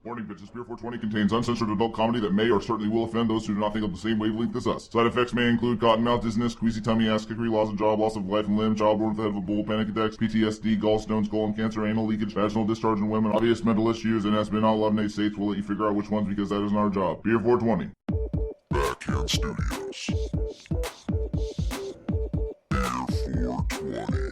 Warning, bitches, Beer 420 contains uncensored adult comedy that may or certainly will offend those who do not think of the same wavelength as us. Side effects may include cottonmouth, dizziness, queasy tummy, ass kickery, loss of job, loss of life and limb, child born with the head of a bull, panic attacks, PTSD, gallstones, colon cancer, anal leakage, vaginal discharge in women, obvious mental issues, and has been outlawed in 8 states. We'll let you figure out which ones because that isn't our job. Beer 420. Backhand Studios. Beer 420.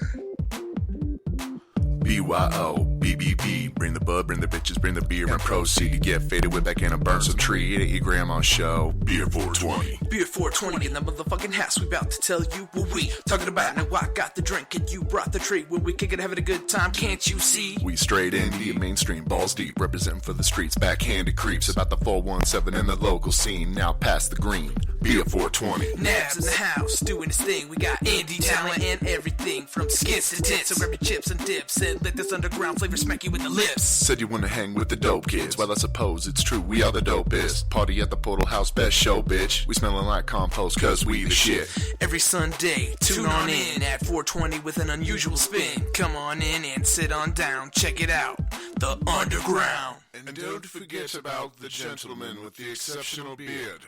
BYO, BBB, bring the bud, bring the bitches, bring the beer, and proceed to get faded with back and burn some tree. Eat at your grandma's show. Beer 420. Beer 420 in the motherfucking house. We about to tell you what we talking about. Now I got the drink and you brought the treat. When we kick it, having a good time, can't you see? We straight indie, mainstream, balls deep, representing for the streets, backhanded creeps about the 417 and the local scene. Now past the green. Beer 420. Nabs in the house, doing his thing. We got indie talent and everything from skits to tits. So grab your chips and dips and let this underground flavor smack you with the lips. Said you wanna hang with the dope kids. Well, I suppose it's true, we are the dopest. Party at the Portal House, best show, bitch. We smelling like compost, cause we the shit. Every Sunday, tune on in at 420 with an unusual spin. Come on in and sit on down, check it out. The Underground. And don't forget about the gentleman with the exceptional beard.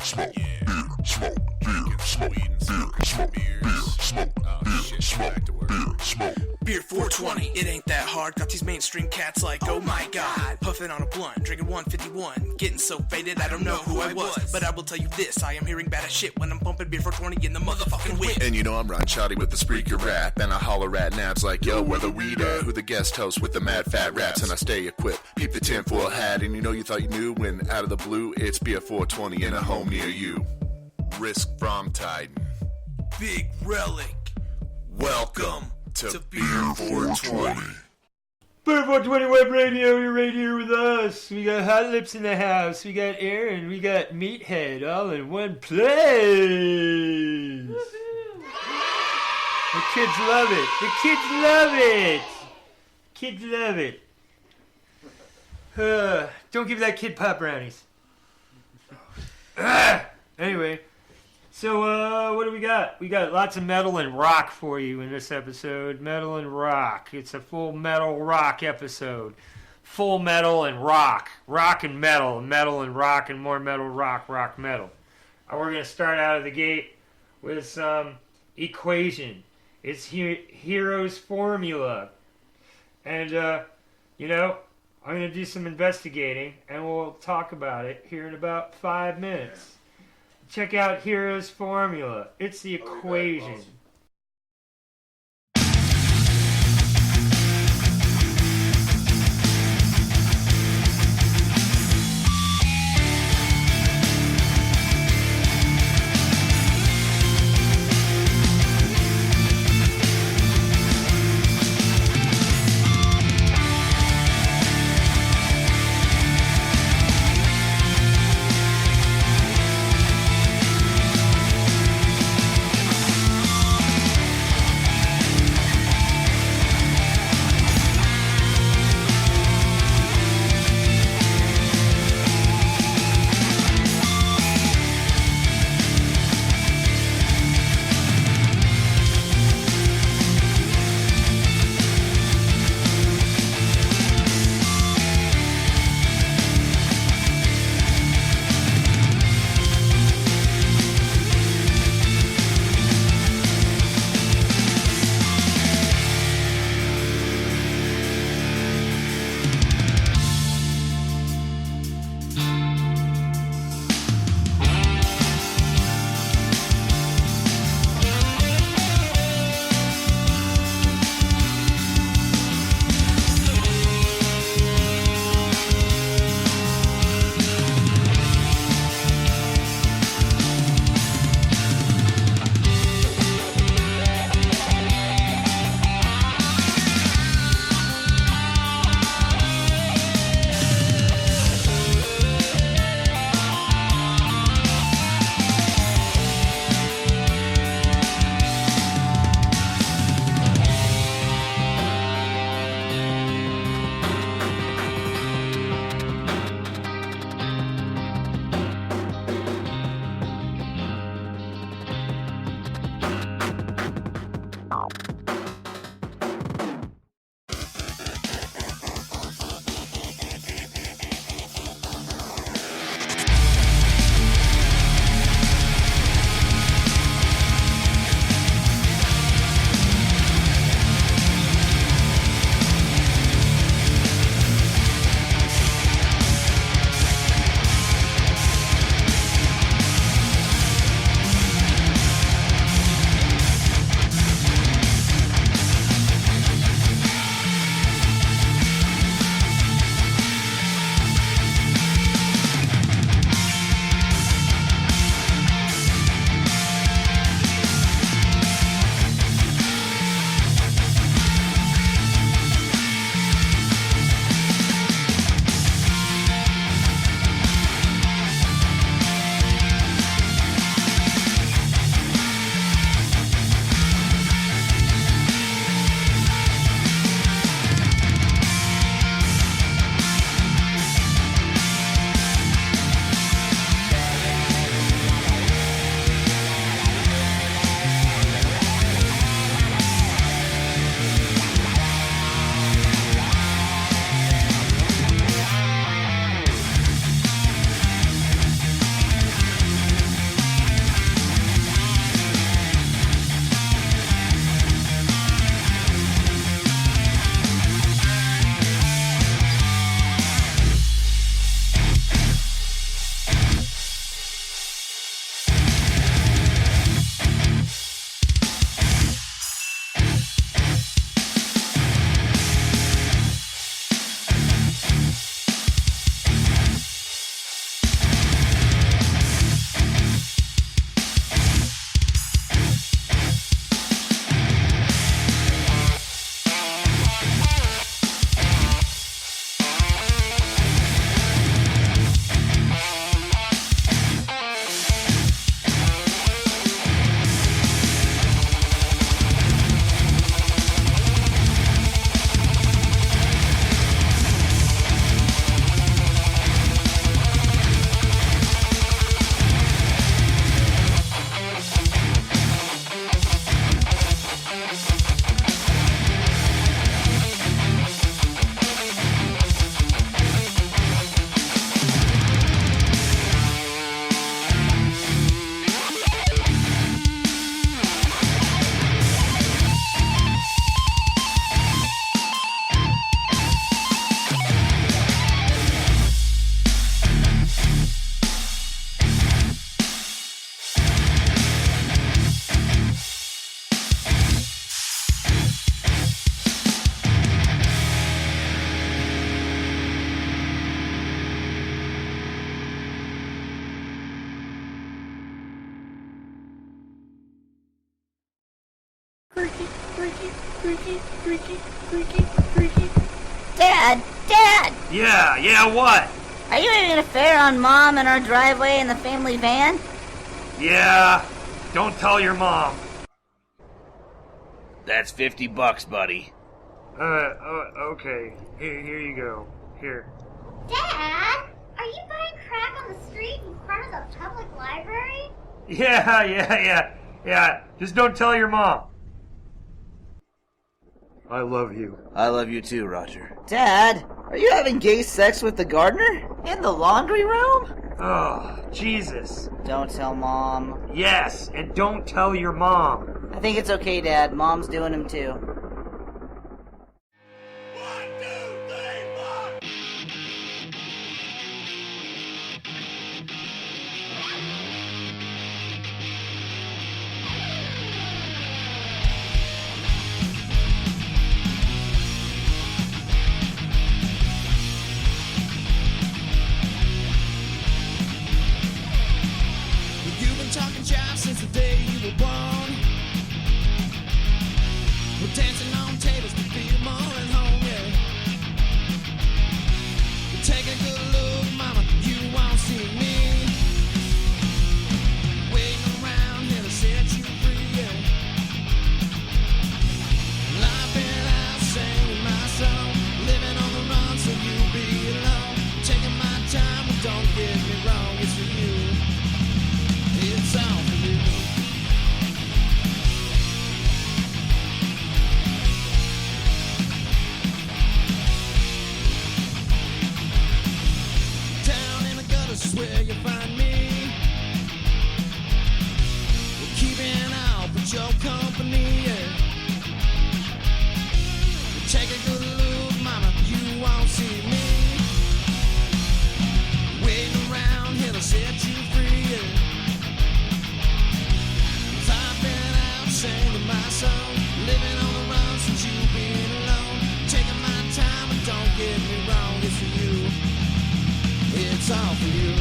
Smoke, beer, smoke, beer, smoke, beer, smoke, beer, smoke, beer, smoke, beer, smoke. Beer 420, it ain't that hard. Got these mainstream cats like, oh my god. Puffing on a blunt, drinking 151. Getting so faded, I don't know who I was. But I will tell you this, I am hearing bad as shit when I'm bumping Beer 420 in the motherfucking whip. And you know I'm riding shoddy with the Spreaker rap. And I holler at Nabs like, yo, where the weed at? Who the guest host with the mad fat raps? And I stay equipped, peep the tinfoil hat. And you know you thought you knew when out of the blue, it's Beer 420 in a home near you. Risk from Titan. Big Relic. Welcome to Beer 420. Beer 420 Web Radio, you're right here with us. We got Hot Lips in the house, we got Aaron, we got Meathead, all in one place. The kids love it. The kids love it. Kids love it. Don't give that kid pop brownies. Anyway, so what do we got? We got lots of metal and rock for you in this episode. Metal and rock. It's a full metal rock episode. Full metal and rock. Rock and metal. Metal and rock and more metal, rock, rock, metal. We're going to start out of the gate with some equation. It's Hero's Formula. And, you know, I'm going to do some investigating, and we'll talk about it here in about 5 minutes. Check out Hero's Formula. It's the equation. Awesome. Dad! Dad! Yeah, what? Are you having an affair on Mom in our driveway in the family van? Yeah, don't tell your mom. That's $50, buddy. Okay. Here you go. Here. Dad, are you buying crack on the street in front of the public library? Yeah. Just don't tell your mom. I love you. I love you too, Roger. Dad, are you having gay sex with the gardener? In the laundry room? Oh, Jesus. Don't tell Mom. Yes, and don't tell your mom. I think it's okay, Dad. Mom's doing him too. You've been talking jive since the day you were born. We're dancing on tables to feel more at home, yeah. You're taking a good look, mama, you won't see me. Waiting around here to set you free, yeah. Life been out singing my song, living on the run so you'll be alone. Taking my time, but don't get me wrong, it's for you. It's all for you. Down in the gutters is where you find me. We're keeping out with your company, yeah. Take a good look, mama, you won't see me. Waiting around here to set you free, yeah. I've been out singing my song, living on the run since you've been alone. Taking my time, but don't get me wrong, it's for you. It's all for you.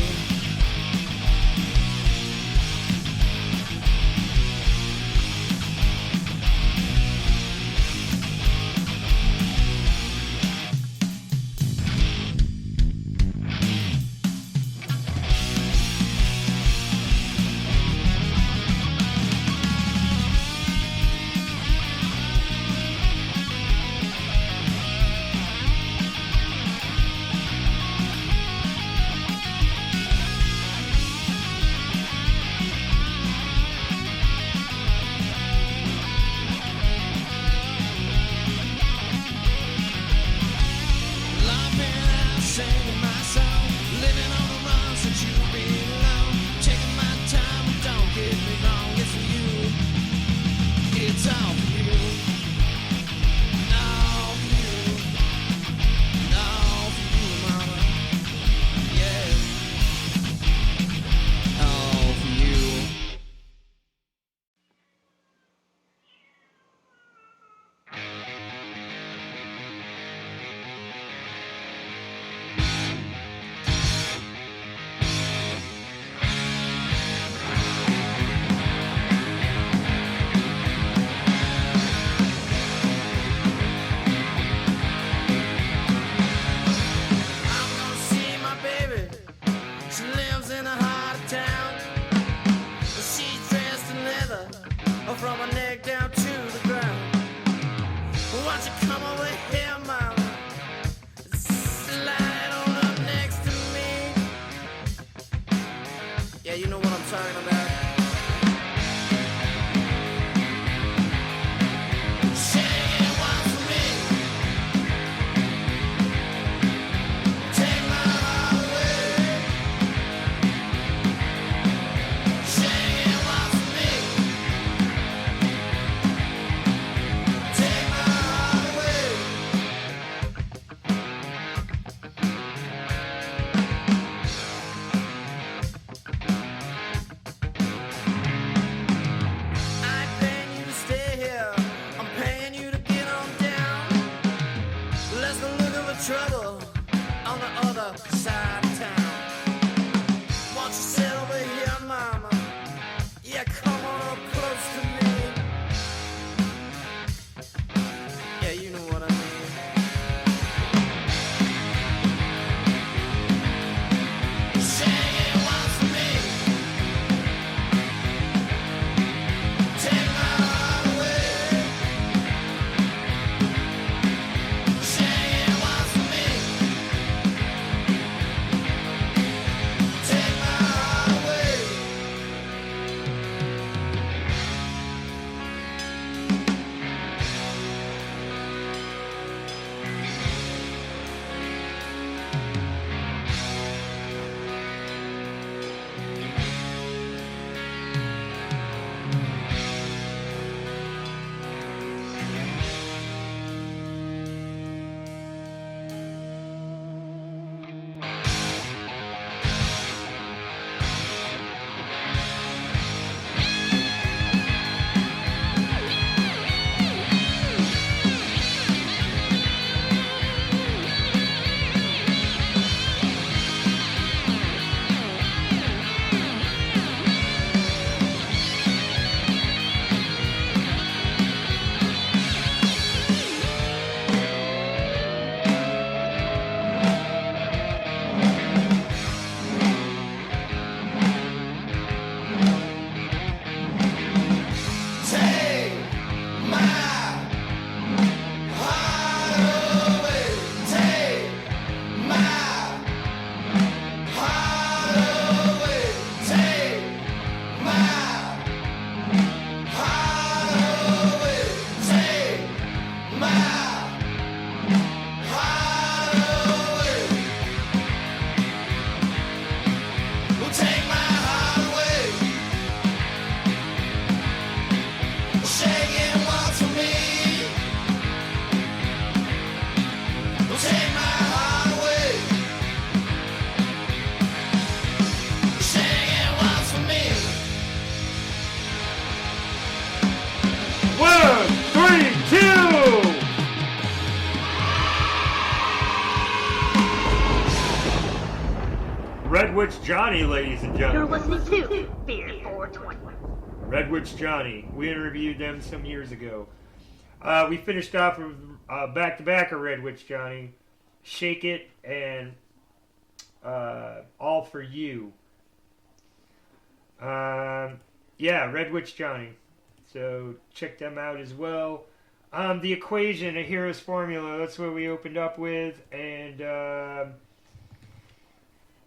I've been out singing my song, living on the run since you've been alone. Taking my time, but don't get me wrong, it's for you. It's all for you. All for you. All for you, mama. Yeah. All for you. Red Witch Johnny, ladies and You're gentlemen. listening to Beer 420. Red Witch Johnny. We interviewed them some years ago. We finished off with back-to-back of Red Witch Johnny, Shake It, and All For You. Yeah, Red Witch Johnny. So check them out as well. The Equation, A Hero's Formula, that's what we opened up with. And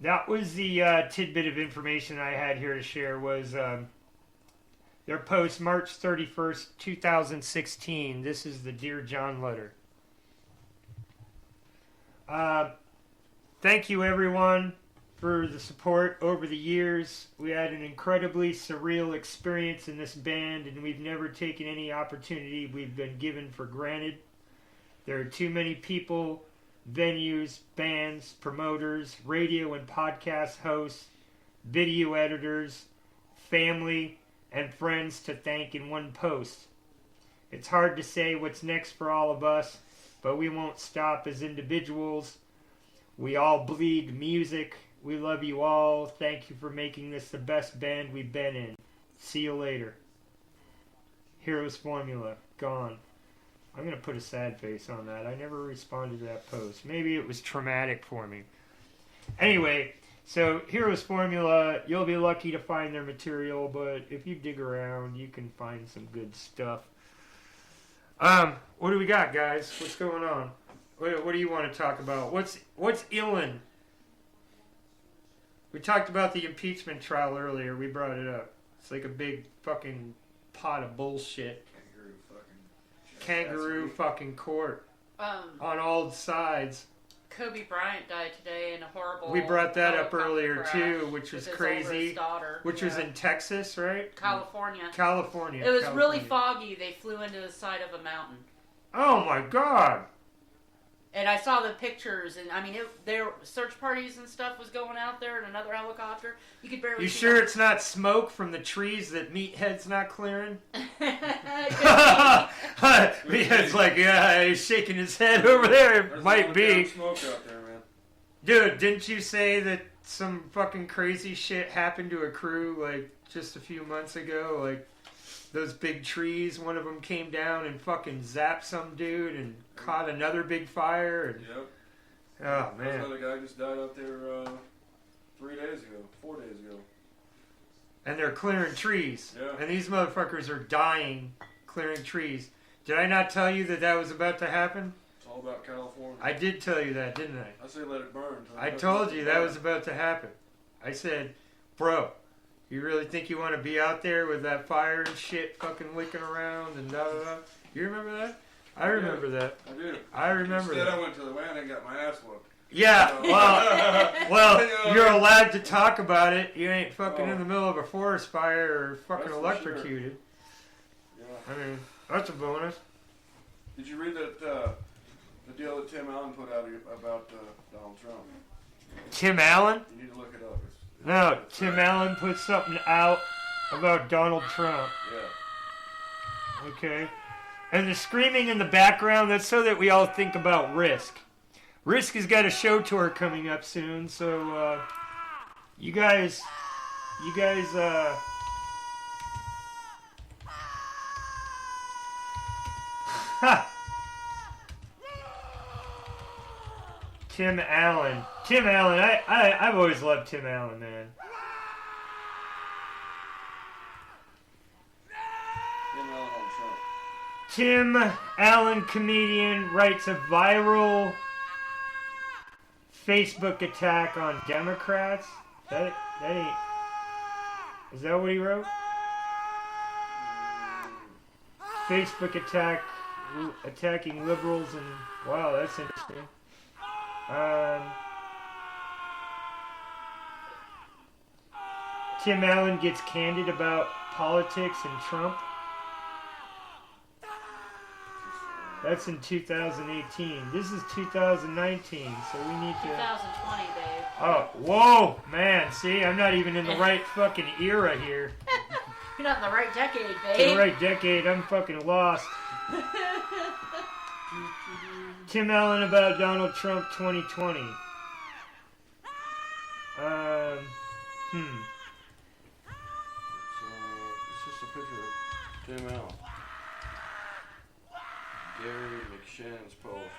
that was the tidbit of information I had here to share was their post March 31st, 2016. This is the Dear John letter. Thank you, everyone, for the support over the years. We had an incredibly surreal experience in this band, and we've never taken any opportunity we've been given for granted. There are too many people, venues, bands, promoters, radio and podcast hosts, video editors, family, and friends to thank in one post. It's hard to say what's next for all of us, but we won't stop as individuals. We all bleed music. We love you all. Thank you for making this the best band we've been in. See you later. Heroes Formula, gone. I'm going to put a sad face on that. I never responded to that post. Maybe it was traumatic for me. Anyway, so Heroes Formula, you'll be lucky to find their material, but if you dig around, you can find some good stuff. What do we got, guys? What's going on? What do you want to talk about? What's illin'? We talked about the impeachment trial earlier. We brought it up. It's like a big fucking pot of bullshit. Kangaroo fucking court. On all sides. Kobe Bryant died today in a horrible... We brought that up earlier crash too, which was crazy. Daughter. Which was in Texas, right? California. California. It was California. really foggy. They flew into the side of a mountain. Oh my god! And I saw the pictures, and I mean, there search parties and stuff was going out there, and another helicopter. You could barely. You see sure that. it's not smoke from the trees that Meathead's not clearing? Meathead's like, yeah, he's shaking his head over there. It might be. Smoke out there, man. Dude, didn't you say that some fucking crazy shit happened to a crew like just a few months ago? Like those big trees, one of them came down and fucking zapped some dude and caught another big fire. And, yep. Oh, man. Another guy just died out there 4 days ago. And they're clearing trees. Yeah. And these motherfuckers are dying clearing trees. Did I not tell you that that was about to happen? It's all about California. I did tell you that, didn't I? I say let it burn. I told you that was about to happen. I said, bro, you really think you want to be out there with that fire and shit fucking licking around and da da da? You remember that? I remember that. I do. I remember Instead, that. I went to the land and got my ass whooped. Yeah, well, you're allowed to talk about it. You ain't fucking in the middle of a forest fire or fucking That's for electrocuted. Yeah. I mean, that's a bonus. Did you read that the deal that Tim Allen put out about Donald Trump? Tim Allen? You need to look it up. No, Tim Allen put something out about Donald Trump. Yeah. Okay. And the screaming in the background, that's so that we all think about Risk. Risk has got a show tour coming up soon, so you guys ha! Tim Allen, I've always loved Tim Allen, man. Tim Allen, comedian, writes a viral Facebook attack on Democrats. That ain't. Is that what he wrote? Facebook attack, attacking liberals, and wow, that's interesting. Tim Allen gets candid about politics and Trump. That's in 2018. This is 2019, so we need to... 2020, Dave. Oh, whoa, man. See, I'm not even in the right fucking era here. You're not in the right decade, babe. The right decade, I'm fucking lost. Tim Allen about Donald Trump 2020. It's just a picture of Tim Allen. Gary McShannon's post.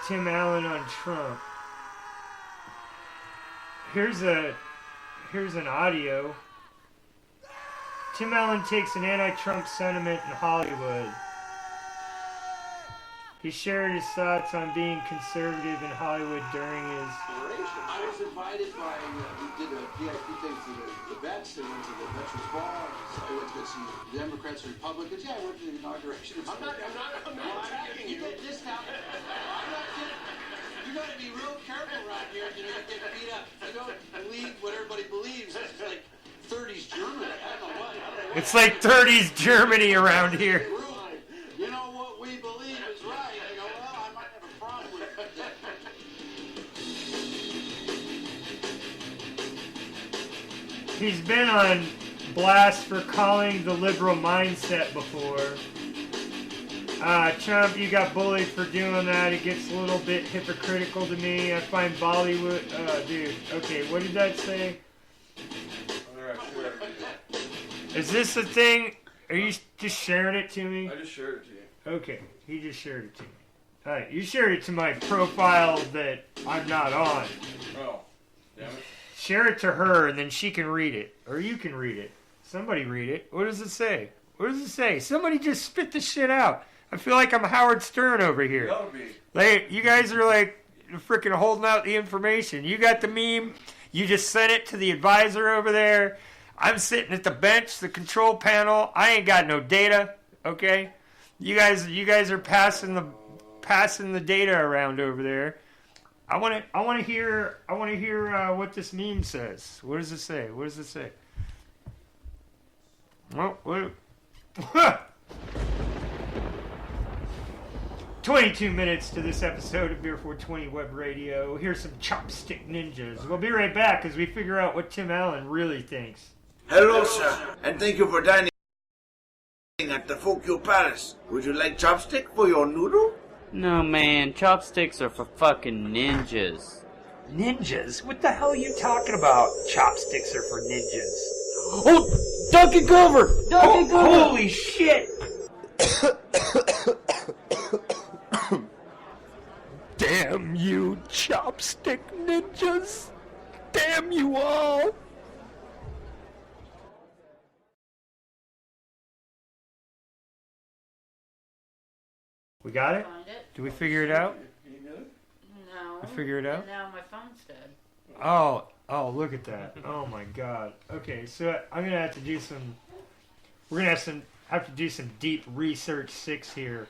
Tim Allen on Trump. Here's an audio. Tim Allen takes an anti-Trump sentiment in Hollywood. He shared his thoughts on being conservative in Hollywood during his... I was invited by, we did a VIP thing for the vets. They went to the Veterans Ball. I went to go see Democrats and Republicans. Yeah, I went to the inauguration. I'm not attacking you. This time, I'm not kidding. You got to be real careful around here. You know, you get beat up. You don't believe what everybody believes. It's like 30s Germany. I don't know what. It's like 30s Germany around here. You know what we believe is right. I go, well, I might have a problem with that. He's been on blast for calling the liberal mindset before. Trump, you got bullied for doing that. It gets a little bit hypocritical to me. I find Bollywood... dude. Okay, what did that say? Is this the thing? Are you just sharing it to me? I just shared it to you. Okay, he just shared it to me. Alright, you shared it to my profile that I'm not on. Oh, damn it. Share it to her and then she can read it. Or you can read it. Somebody read it. What does it say? What does it say? Somebody just spit the shit out. I feel like I'm Howard Stern over here. You ought to be. Like, you guys are like freaking holding out the information. You got the meme. You just sent it to the advisor over there. I'm sitting at the bench, the control panel. I ain't got no data. Okay, you guys are passing the data around over there. I want to hear what this meme says. What does it say? What does it say? Well, what? 22 minutes to this episode of Beer 420 Web Radio. Here's some chopstick ninjas. We'll be right back as we figure out what Tim Allen really thinks. Hello, sir, and thank you for dining at the Fokyo Palace. Would you like chopstick for your noodle? No, man, chopsticks are for fucking ninjas. Ninjas? What the hell are you talking about? Chopsticks are for ninjas. Oh, duck and cover! Duck and cover! Holy shit! Damn you, chopstick ninjas! Damn you all! We got it? Did we figure it out? No. We figure it out? And now my phone's dead. Oh, look at that. Oh my god. Okay, so I'm gonna have to do some... We're gonna have to do some deep research 6 here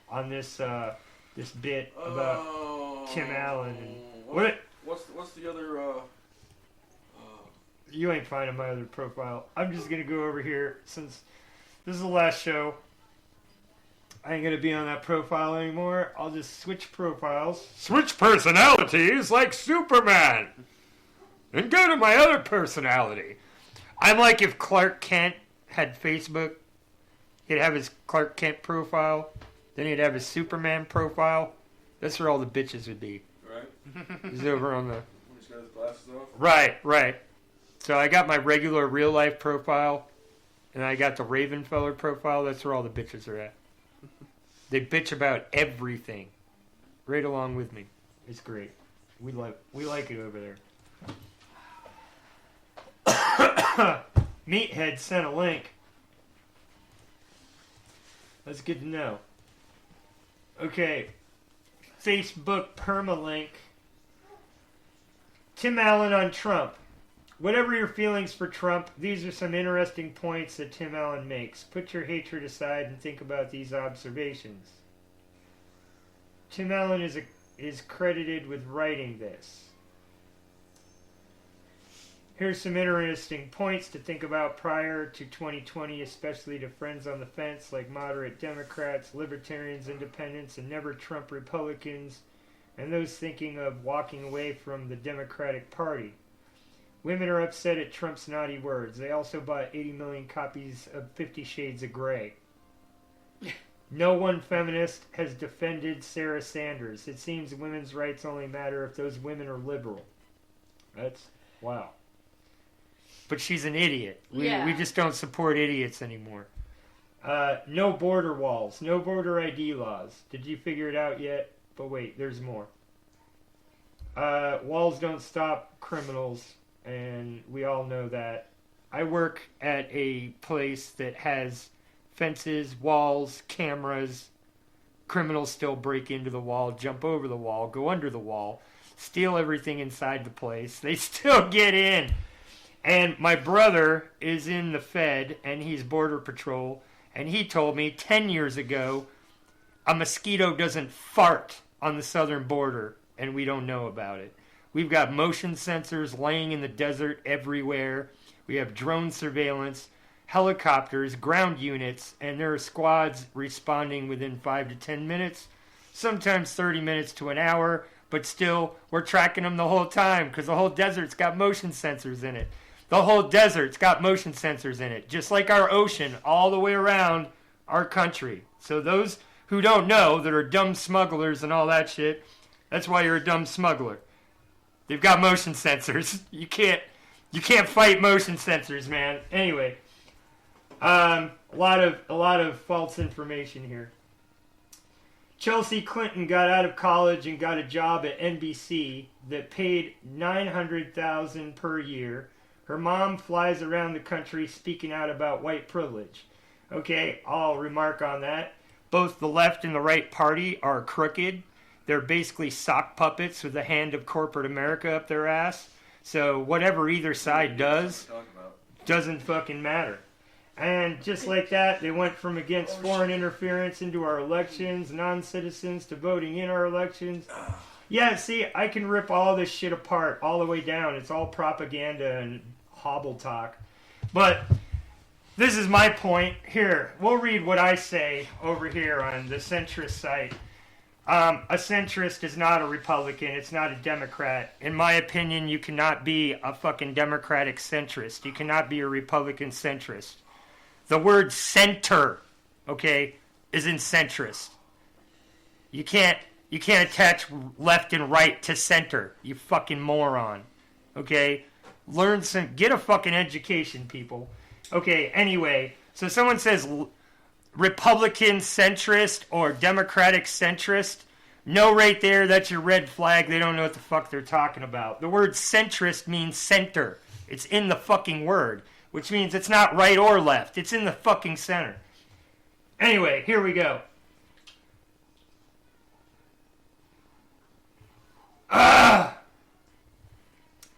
on this this bit about Tim Allen and What's the other? You ain't finding my other profile. I'm just gonna go over here since this is the last show. I ain't gonna be on that profile anymore. I'll just switch profiles. Switch personalities like Superman. And go to my other personality. I'm like if Clark Kent had Facebook. He'd have his Clark Kent profile. Then he'd have his Superman profile. That's where all the bitches would be. Right. He's over on the... He's got his glasses off. Right. So I got my regular real life profile. And I got the Ravenfeller profile. That's where all the bitches are at. They bitch about everything. Right along with me. It's great. We like it over there. Meathead sent a link. That's good to know. Okay. Facebook permalink. Tim Allen on Trump. Whatever your feelings for Trump, these are some interesting points that Tim Allen makes. Put your hatred aside and think about these observations. Tim Allen is credited with writing this. Here's some interesting points to think about prior to 2020, especially to friends on the fence like moderate Democrats, libertarians, independents, and never Trump Republicans, and those thinking of walking away from the Democratic Party. Women are upset at Trump's naughty words. They also bought 80 million copies of 50 Shades of Grey. No one feminist has defended Sarah Sanders. It seems women's rights only matter if those women are liberal. That's, wow. But she's an idiot. We just don't support idiots anymore. No border walls. No border ID laws. Did you figure it out yet? But wait, there's more. Walls don't stop criminals, and we all know that. I work at a place that has fences, walls, cameras. Criminals still break into the wall, jump over the wall, go under the wall, steal everything inside the place. They still get in. And my brother is in the Fed, and he's Border Patrol, and he told me 10 years ago, a mosquito doesn't fart on the southern border, and we don't know about it. We've got motion sensors laying in the desert everywhere. We have drone surveillance, helicopters, ground units, and there are squads responding within 5 to 10 minutes, sometimes 30 minutes to an hour, but still, we're tracking them the whole time because the whole desert's got motion sensors in it. The whole desert's got motion sensors in it, just like our ocean all the way around our country. So those who don't know, that are dumb smugglers and all that shit, that's why you're a dumb smuggler. They've got motion sensors. You can't fight motion sensors, man. Anyway, a lot of false information here. Chelsea Clinton got out of college and got a job at NBC that paid $900,000 per year. Her mom flies around the country speaking out about white privilege. Okay, I'll remark on that. Both the left and the right party are crooked. They're basically sock puppets with the hand of corporate America up their ass. So whatever either side does doesn't fucking matter. And just like that, they went from against foreign interference into our elections, non-citizens to voting in our elections. Yeah, see, I can rip all this shit apart all the way down. It's all propaganda and hobble talk. But this is my point. Here, we'll read what I say over here on the centrist site. A centrist is not a Republican. It's not a Democrat. In my opinion, you cannot be a fucking Democratic centrist. You cannot be a Republican centrist. The word center, okay, is in centrist. You can't attach left and right to center, you fucking moron. Okay? Get a fucking education, people. Okay, anyway, so someone says Republican centrist or Democratic centrist. No, right there, that's your red flag. They don't know what the fuck they're talking about. The word centrist means center. It's in the fucking word, which means it's not right or left. It's in the fucking center. Anyway, here we go.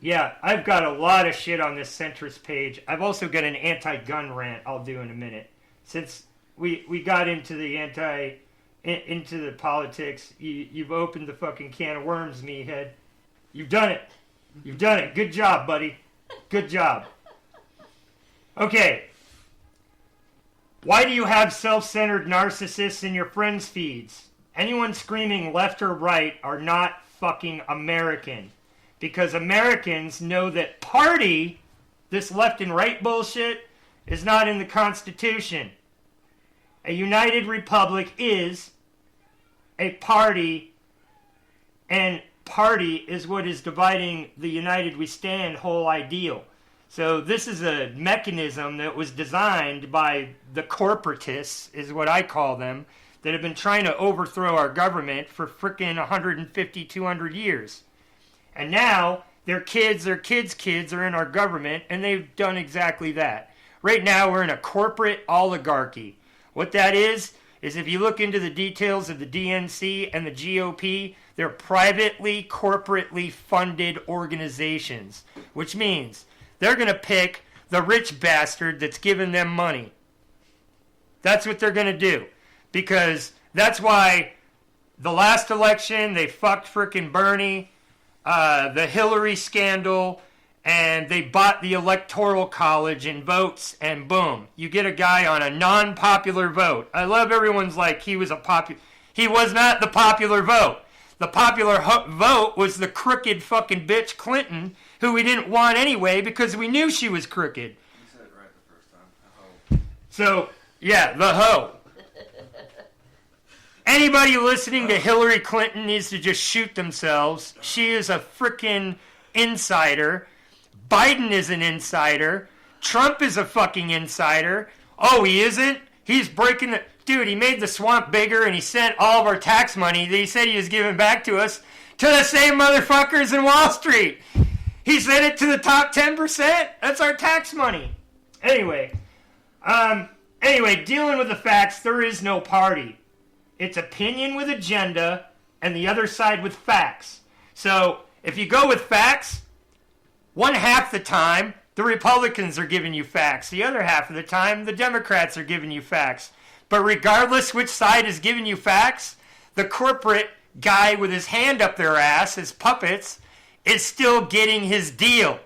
Yeah, I've got a lot of shit on this centrist page. I've also got an anti-gun rant I'll do in a minute. Since we got into the politics, you've opened the fucking can of worms, meathead. You've done it. You've done it. Good job, buddy. Good job. Okay. Why do you have self-centered narcissists in your friends' feeds? Anyone screaming left or right are not fucking American. Because Americans know that party, this left and right bullshit, is not in the Constitution. A united republic is a party, and party is what is dividing the united we stand whole ideal. So this is a mechanism that was designed by the corporatists, is what I call them, that have been trying to overthrow our government for frickin' 150, 200 years. And now their kids are in our government, and they've done exactly that. Right now we're in a corporate oligarchy. What that is if you look into the details of the DNC and the GOP, they're privately, corporately funded organizations, which means they're going to pick the rich bastard that's giving them money. That's what they're going to do. Because that's why the last election, they fucked frickin' Bernie, the Hillary scandal, and they bought the Electoral College in votes, and boom, you get a guy on a non-popular vote. I love everyone's like he was he was not the popular vote. The popular vote was the crooked fucking bitch Clinton, who we didn't want anyway because we knew she was crooked. You said it right the first time. So, yeah, the hoe. Anybody listening to Hillary Clinton needs to just shoot themselves. She is a freaking insider. Biden is an insider. Trump is a fucking insider. Oh, he isn't? He's breaking the... Dude, he made the swamp bigger and he sent all of our tax money that he said he was giving back to us to the same motherfuckers in Wall Street. He sent it to the top 10%. That's our tax money. Anyway, dealing with the facts, there is no party. It's opinion with agenda and the other side with facts. So if you go with facts, one half the time, the Republicans are giving you facts. The other half of the time, the Democrats are giving you facts. But regardless which side is giving you facts, the corporate guy with his hand up their ass, his puppets, is still getting his deal.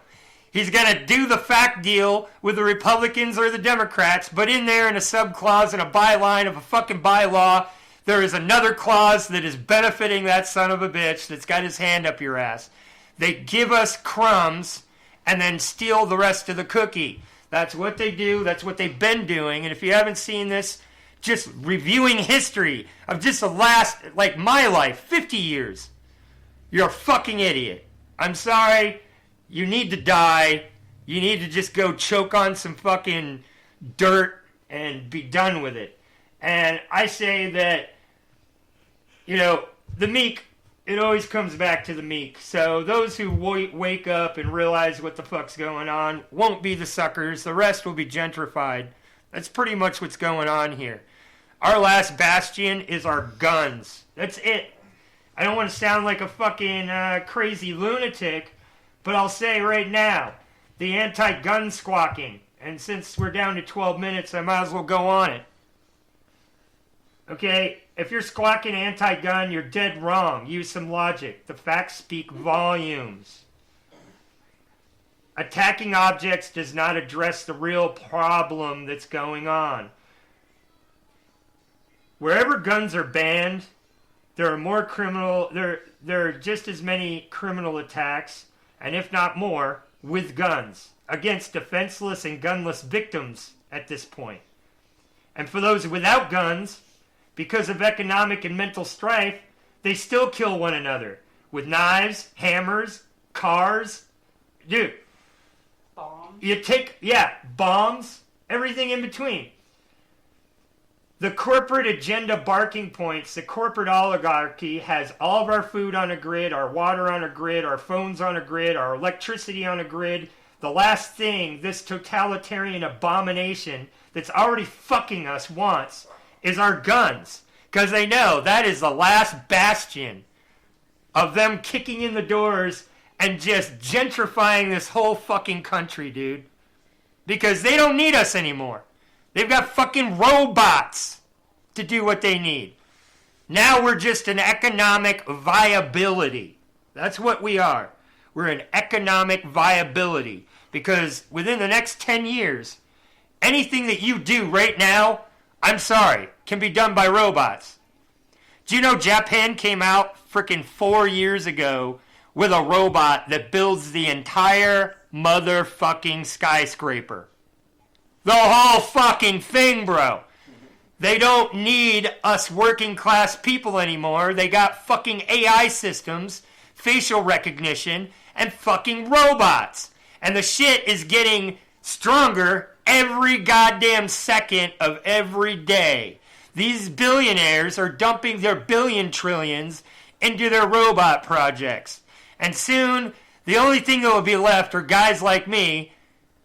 He's going to do the fact deal with the Republicans or the Democrats, but in there in a subclause and a byline of a fucking bylaw, there is another clause that is benefiting that son of a bitch that's got his hand up your ass. They give us crumbs and then steal the rest of the cookie. That's what they do. That's what they've been doing. And if you haven't seen this, just reviewing history of just the last, like my life, 50 years, you're a fucking idiot. I'm sorry. You need to die. You need to just go choke on some fucking dirt and be done with it. And I say that, you know, the meek, it always comes back to the meek. So those who wake up and realize what the fuck's going on won't be the suckers. The rest will be gentrified. That's pretty much what's going on here. Our last bastion is our guns. That's it. I don't want to sound like a fucking crazy lunatic, but I'll say right now, the anti-gun squawking. And since we're down to 12 minutes, I might as well go on it. Okay, if you're squawking anti-gun, you're dead wrong. Use some logic. The facts speak volumes. Attacking objects does not address the real problem that's going on. Wherever guns are banned, there are more criminal. There are just as many criminal attacks, and if not more, with guns against defenseless and gunless victims at this point. And for those without guns, because of economic and mental strife, they still kill one another with knives, hammers, cars. Dude, bombs. Bombs, everything in between. The corporate agenda barking points, the corporate oligarchy has all of our food on a grid, our water on a grid, our phones on a grid, our electricity on a grid. The last thing this totalitarian abomination that's already fucking us wants is our guns. Because they know that is the last bastion of them kicking in the doors and just gentrifying this whole fucking country, dude. Because they don't need us anymore. They've got fucking robots to do what they need. Now we're just an economic viability. That's what we are. We're an economic viability. Because within the next 10 years, anything that you do right now, I'm sorry, can be done by robots. Do you know Japan came out freaking 4 years ago with a robot that builds the entire motherfucking skyscraper? The whole fucking thing, bro. They don't need us working class people anymore. They got fucking AI systems, facial recognition, and fucking robots. And the shit is getting stronger every goddamn second of every day. These billionaires are dumping their billion trillions into their robot projects. And soon, the only thing that will be left are guys like me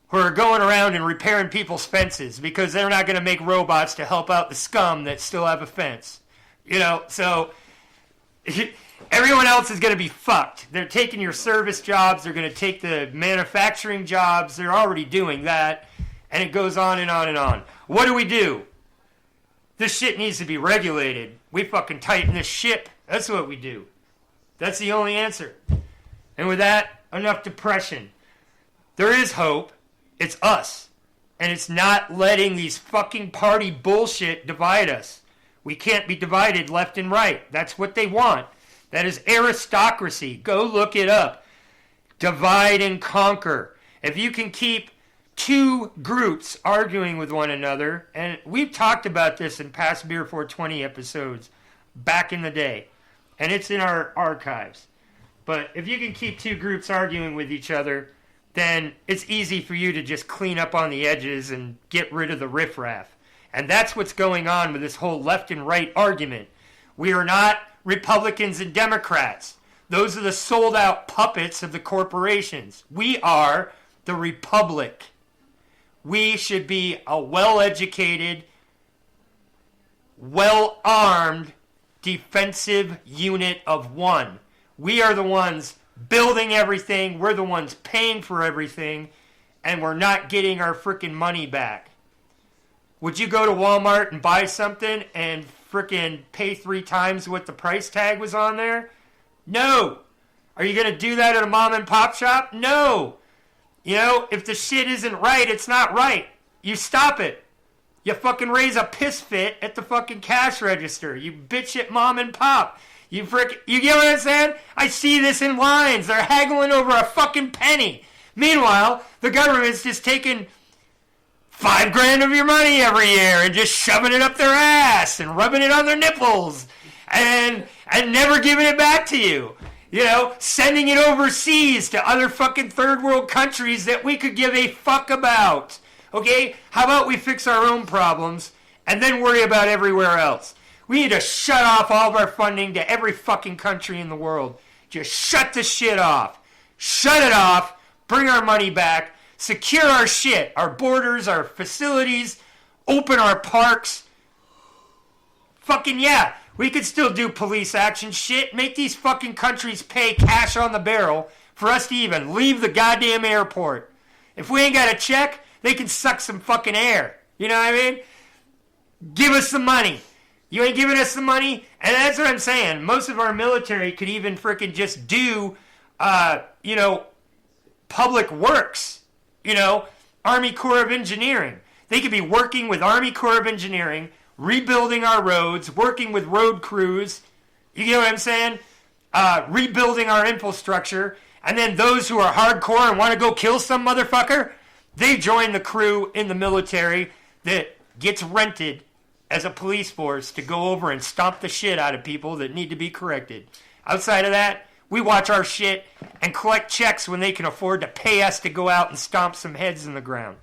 who are going around and repairing people's fences because they're not going to make robots to help out the scum that still have a fence. You know, so everyone else is going to be fucked. They're taking your service jobs. They're going to take the manufacturing jobs. They're already doing that. And it goes on and on and on. What do? This shit needs to be regulated. We fucking tighten this ship. That's what we do. That's the only answer. And with that, enough depression. There is hope. It's us. And it's not letting these fucking party bullshit divide us. We can't be divided left and right. That's what they want. That is aristocracy. Go look it up. Divide and conquer. If you can keep two groups arguing with one another, and we've talked about this in past Beer 420 episodes, back in the day. And it's in our archives. But if you can keep two groups arguing with each other, then it's easy for you to just clean up on the edges and get rid of the riffraff. And that's what's going on with this whole left and right argument. We are not Republicans and Democrats. Those are the sold-out puppets of the corporations. We are the Republic. We should be a well-educated, well-armed, defensive unit of one. We are the ones building everything. We're the ones paying for everything. And we're not getting our freaking money back. Would you go to Walmart and buy something and freaking pay 3 times what the price tag was on there? No. Are you going to do that at a mom and pop shop? No. You know, if the shit isn't right, it's not right. You stop it. You fucking raise a piss fit at the fucking cash register. You bitch at mom and pop. You get what I'm saying? I see this in lines. They're haggling over a fucking penny. Meanwhile, the government's just taking $5,000 of your money every year and just shoving it up their ass and rubbing it on their nipples and never giving it back to you. You know, sending it overseas to other fucking third world countries that we could give a fuck about. Okay? How about we fix our own problems and then worry about everywhere else? We need to shut off all of our funding to every fucking country in the world. Just shut the shit off. Shut it off. Bring our money back. Secure our shit. Our borders, our facilities. Open our parks. Fucking yeah. We could still do police action shit. Make these fucking countries pay cash on the barrel for us to even leave the goddamn airport. If we ain't got a check, they can suck some fucking air. You know what I mean? Give us the money. You ain't giving us the money? And that's what I'm saying. Most of our military could even frickin' just do, public works. You know, Army Corps of Engineering. They could be working with Army Corps of Engineering, rebuilding our roads, working with road crews. You know what I'm saying? Rebuilding our infrastructure. And then those who are hardcore and want to go kill some motherfucker, they join the crew in the military that gets rented as a police force to go over and stomp the shit out of people that need to be corrected. Outside of that, we watch our shit and collect checks when they can afford to pay us to go out and stomp some heads in the ground.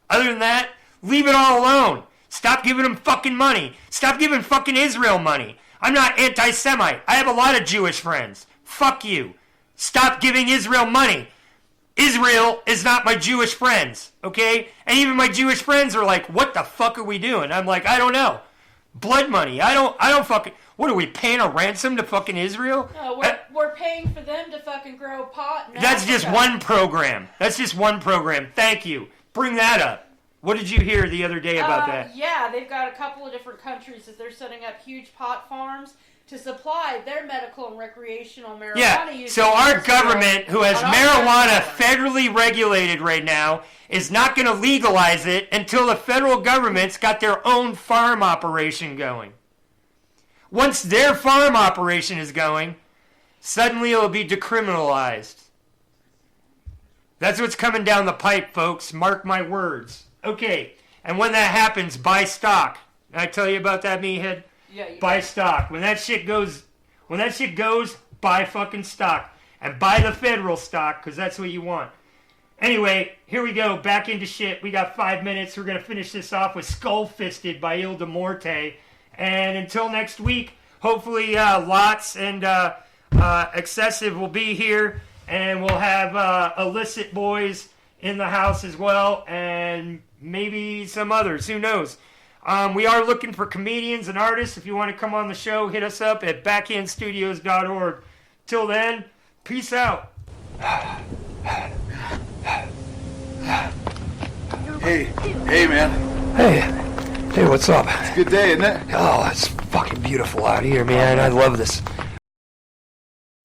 Other than that, leave it all alone. Stop giving them fucking money. Stop giving fucking Israel money. I'm not anti-Semite. I have a lot of Jewish friends. Fuck you. Stop giving Israel money. Israel is not my Jewish friends, okay? And even my Jewish friends are like, what the fuck are we doing? I'm like, I don't know. Blood money. I don't fucking... What, are we paying a ransom to fucking Israel? No, we're paying for them to fucking grow pot. That's just one program. That's just one program. Thank you. Bring that up. What did you hear the other day about that? Yeah, they've got a couple of different countries that they're setting up huge pot farms to supply their medical and recreational marijuana use. So our government, who has marijuana federally regulated right now, is not going to legalize it until the federal government's got their own farm operation going. Once their farm operation is going, suddenly it'll be decriminalized. That's what's coming down the pipe, folks. Mark my words. Okay, and when that happens, buy stock. Did I tell you about that, meathead? Yeah, buy stock. When that shit goes, buy fucking stock. And buy the federal stock, because that's what you want. Anyway, here we go. Back into shit. We got 5 minutes. We're going to finish this off with Skull Fisted by Il Demorte. And until next week, hopefully Lots and Excessive will be here. And we'll have Illicit Boys in the house as well. And maybe some others. Who knows? We are looking for comedians and artists. If you want to come on the show, hit us up at backendstudios.org. Till then, peace out. Hey, man. Hey, what's up? It's a good day, isn't it? Oh, it's fucking beautiful out here, man. I love this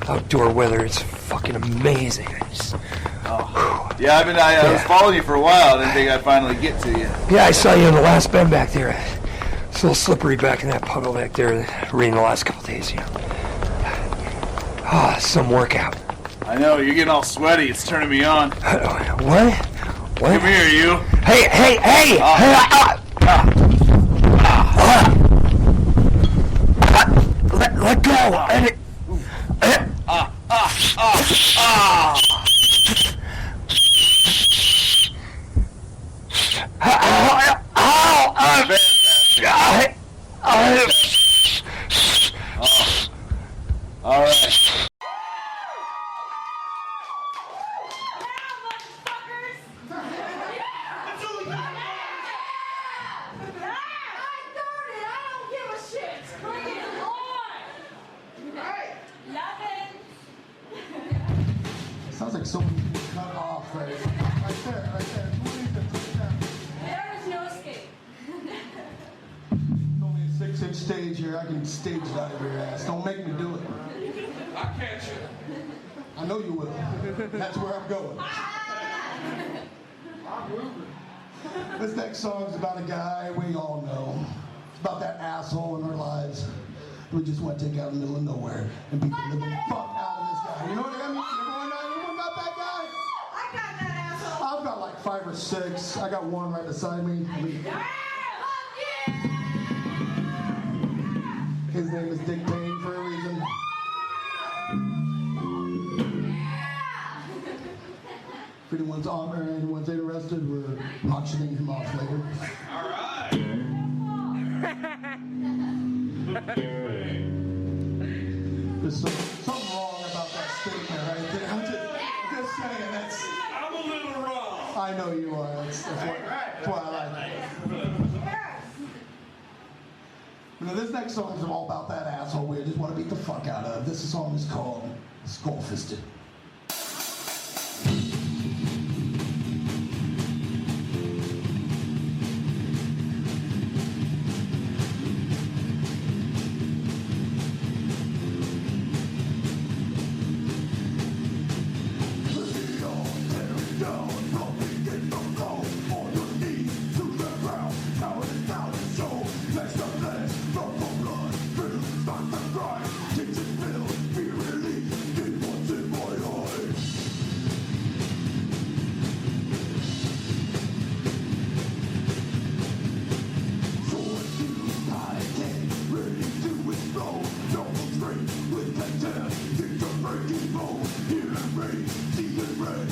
outdoor weather. It's fucking amazing. Yeah, I was following you for a while. I didn't think I'd finally get to you. Yeah, I saw you in the last bend back there. It's a little slippery back in that puddle back there. Rain the last couple days, you know. Some workout. I know, you're getting all sweaty. It's turning me on. What? Come here, you. Hey! All right. Sounds like someone cut off right there. There is no escape. It's only a 6-inch stage here. I can stage dive your ass. Don't make me do it. I catch you. I know you will. That's where I'm going. This next song's about a guy we all know. It's about that asshole in our lives. We just want to take out in the middle of nowhere and beat the living fuck out of this guy. You know what I mean? Everyone got that guy? I got that asshole. I've got like 5 or 6. I got one right beside me. His name is Dick Payne for a reason. If anyone's on or anyone's interested, we're auctioning him off later. All right. There's something wrong about that statement right there. I'm just saying that's. I'm a little wrong. I know you are. That's why I like it. You know, this next song is all about that asshole we just want to beat the fuck out of. This song is called Skull Fisted. With the death, things are breaking bones. Here and rain, season red.